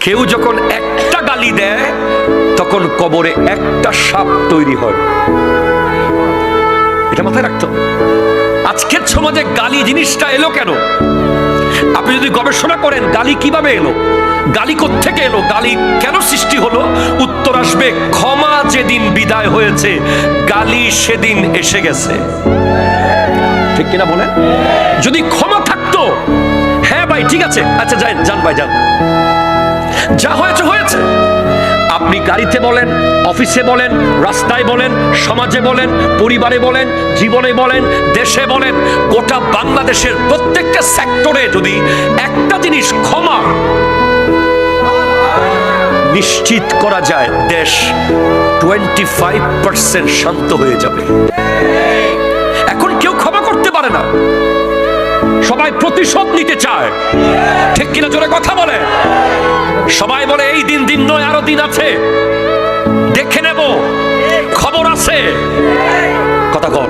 কেউ যখন একটা গালি দেয় তখন কবরে একটা সাপ তৈরি হয়। এটা মাথায় রাখতে হবে। আজকের সমাজে গালি জিনিসটা এলো কেন? আপনি যদি গবেষণা করেন গালি কিভাবে এলো, গালি কোত্থেকে এলো, গালি কেন সৃষ্টি হলো, উত্তর আসবে ক্ষমা যেদিন বিদায় হয়েছে গালি সেদিন এসে গেছে। ঠিক কিনা বলেন? যদি ক্ষমা থাকতো, হ্যাঁ ভাই ঠিক আছে, আচ্ছা যান ভাই যান, যা হয়েছে হয়েছে। আপনি গাড়িতে বলেন, অফিসে বলেন, রাস্তায় বলেন, সমাজে বলেন, পরিবারে বলেন, জীবনে বলেন, দেশে বলেন, গোটা বাংলাদেশের প্রত্যেকটা সেক্টরে যদি একটা জিনিস ক্ষমা নিশ্চিত করা যায়, দেশ 25% শান্ত হয়ে যাবে। এখন কেউ ক্ষমা করতে পারে না, সবাই প্রতিশোধ নিতে চায়। ঠিক কিনা জোরে কথা বলে? সবাই বলে এই দিন নয়, আরো দিন আছে, দেখে নেব, খবর আছে। কথা কন।